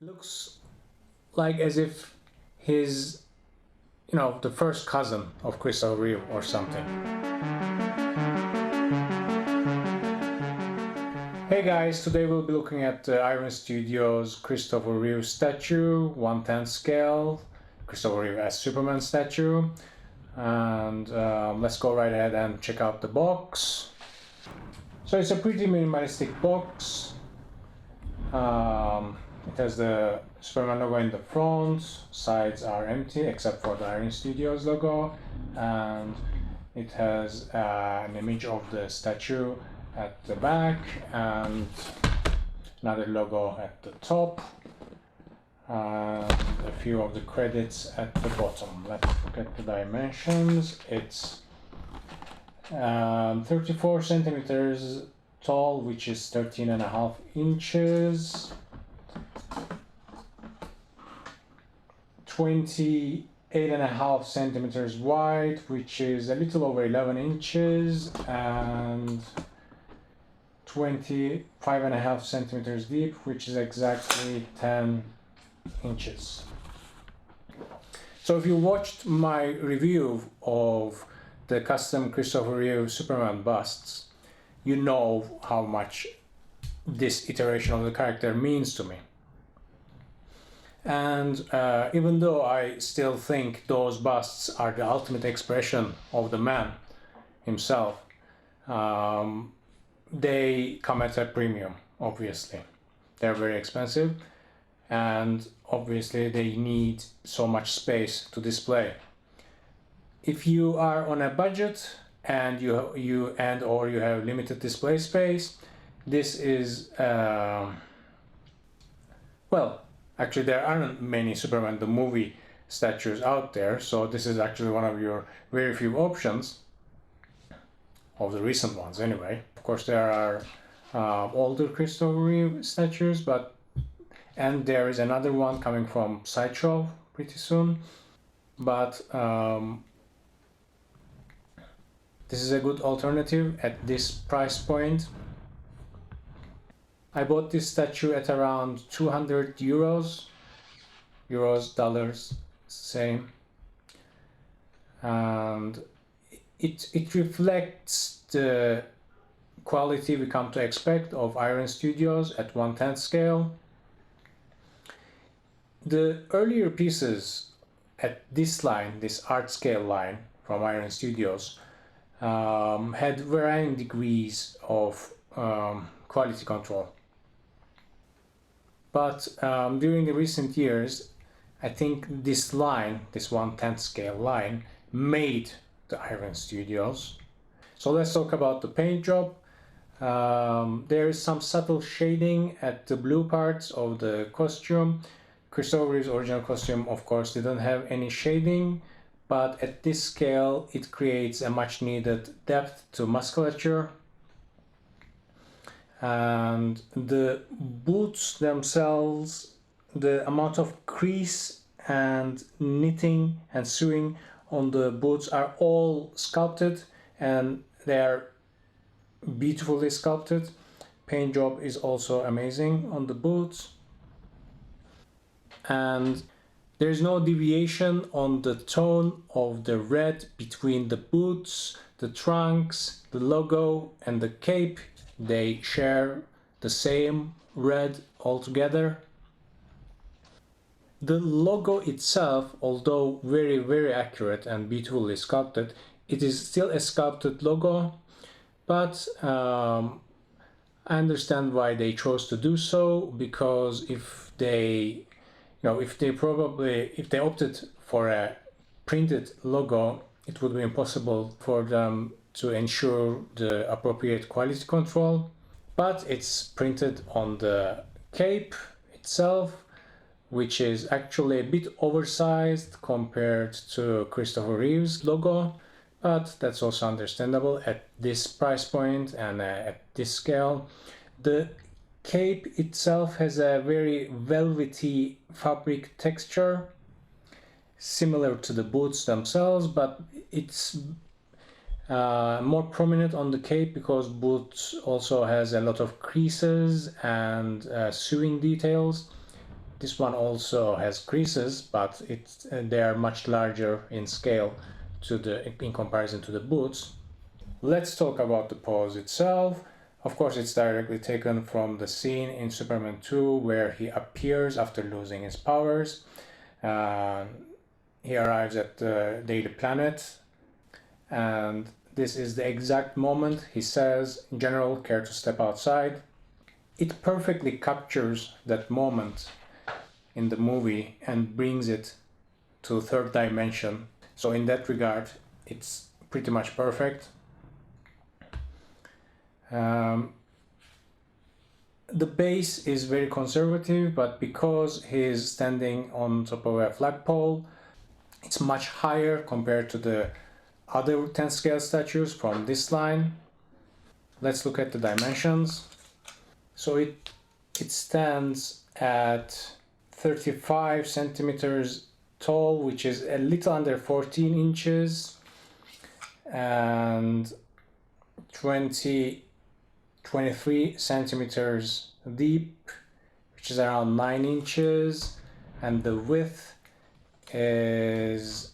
It looks like as if he's, the first cousin of Christopher Reeve or something. Hey guys, today we'll be looking at the Iron Studios Christopher Reeve statue, 1/10 scale, Christopher Reeve as Superman statue. And let's go right ahead and check out the box. So it's a pretty minimalistic box. It has the Superman logo in the front, sides are empty except for the Iron Studios logo, and it has an image of the statue at the back and another logo at the top and a few of the credits at the bottom. Let's look at the dimensions. It's 34 centimeters tall, which is 13.5 inches, 28.5 centimeters wide, which is a little over 11 inches, and 25.5 centimeters deep, which is exactly 10 inches. So if you watched my review of the custom Christopher Reeve Superman busts, you know how much this iteration of the character means to me. And even though I still think those busts are the ultimate expression of the man himself, they come at a premium, obviously. They're very expensive, and obviously they need so much space to display. If you are on a budget and you have limited display space, this is well, actually there aren't many Superman the movie statues out there, so this is actually one of your very few options, of the recent ones anyway. Of course there are older Christopher Reeve statues, and there is another one coming from Sideshow pretty soon, but this is a good alternative at this price point. I bought this statue at around 200 euros, dollars, same, and it reflects the quality we come to expect of Iron Studios at 1/10 scale. The earlier pieces at this line, this art scale line from Iron Studios, had varying degrees of quality control. But during the recent years, I think this line, this 1/10 scale line, made the Iron Studios. So let's talk about the paint job. There is some subtle shading at the blue parts of the costume. Christopher Reeve's original costume, of course, didn't have any shading, but at this scale it creates a much needed depth to musculature. And the boots themselves, the amount of crease and knitting and sewing on the boots are all sculpted, and they are beautifully sculpted. Paint job is also amazing on the boots, and there's no deviation on the tone of the red between the boots, the trunks, the logo, and the cape. They share the same red altogether. The logo itself, although very, very accurate and beautifully sculpted, it is still a sculpted logo, but I understand why they chose to do so, because if they opted for a printed logo, it would be impossible for them to ensure the appropriate quality control. But it's printed on the cape itself, which is actually a bit oversized compared to Christopher Reeve's logo, but that's also understandable at this price point and at this scale. The cape itself has a very velvety fabric texture, similar to the boots themselves, but it's more prominent on the cape because boots also has a lot of creases and sewing details. This one also has creases, but they are much larger in scale in comparison to the boots. Let's talk about the pose itself. Of course, it's directly taken from the scene in Superman 2 where he appears after losing his powers. He arrives at the Daily Planet, and this is the exact moment he says, "General, care to step outside?" It perfectly captures that moment in the movie and brings it to third dimension. So in that regard, it's pretty much perfect. The base is very conservative, but because he's standing on top of a flagpole, it's much higher compared to the other 10 scale statues from this line. Let's look at the dimensions. So it stands at 35 centimeters tall, which is a little under 14 inches, and 23 centimeters deep, which is around 9 inches, and the width is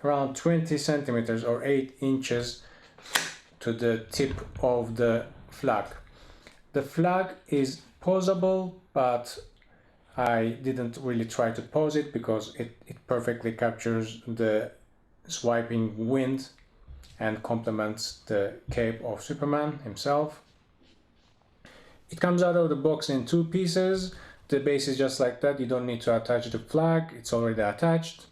around 20 centimeters or 8 inches to the tip of the flag. The flag is posable, but I didn't really try to pose it because it perfectly captures the swiping wind and complements the cape of Superman himself. It comes out of the box in 2 pieces. The base is just like that. You don't need to attach the flag. It's already attached.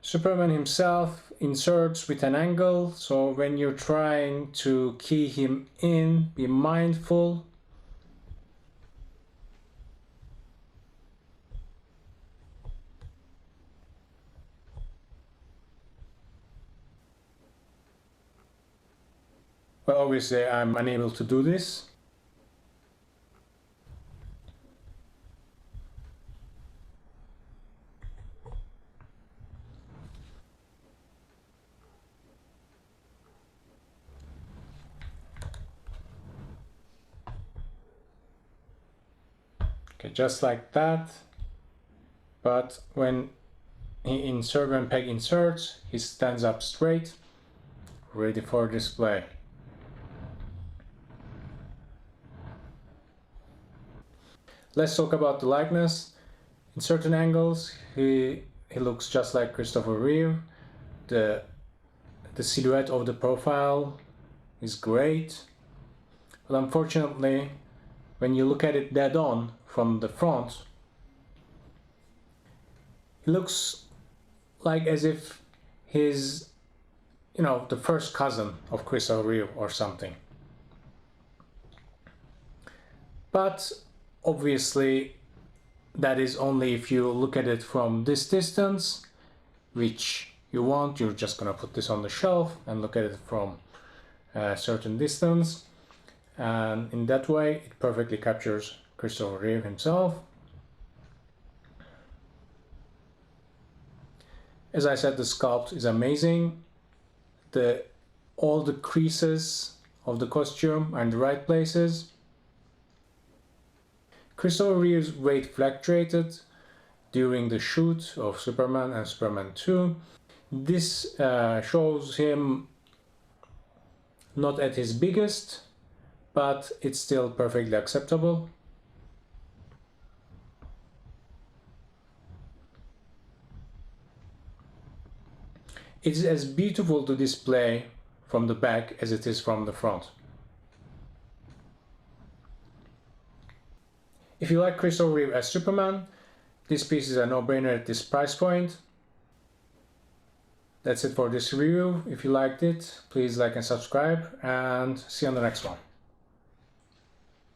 Superman himself inserts with an angle, so when you're trying to key him in, be mindful. Well, obviously I'm unable to do this. Okay, just like that. But when Peg inserts, he stands up straight, ready for display. Let's talk about the likeness. In certain angles, he looks just like Christopher Reeve. The silhouette of the profile is great, but unfortunately, when you look at it dead on from the front, it looks like as if he's, the first cousin of Christopher Reeve or something. But obviously, that is only if you look at it from this distance, which you want. You're just gonna put this on the shelf and look at it from a certain distance, and in that way it perfectly captures Christopher Reeve himself. As I said, the sculpt is amazing. All the creases of the costume are in the right places. Christopher Reeve's weight fluctuated during the shoot of Superman and Superman 2. This shows him not at his biggest, but it's still perfectly acceptable. It is as beautiful to display from the back as it is from the front. If you like Christopher Reeve as Superman, this piece is a no-brainer at this price point. That's it for this review. If you liked it, please like and subscribe, and see you on the next one.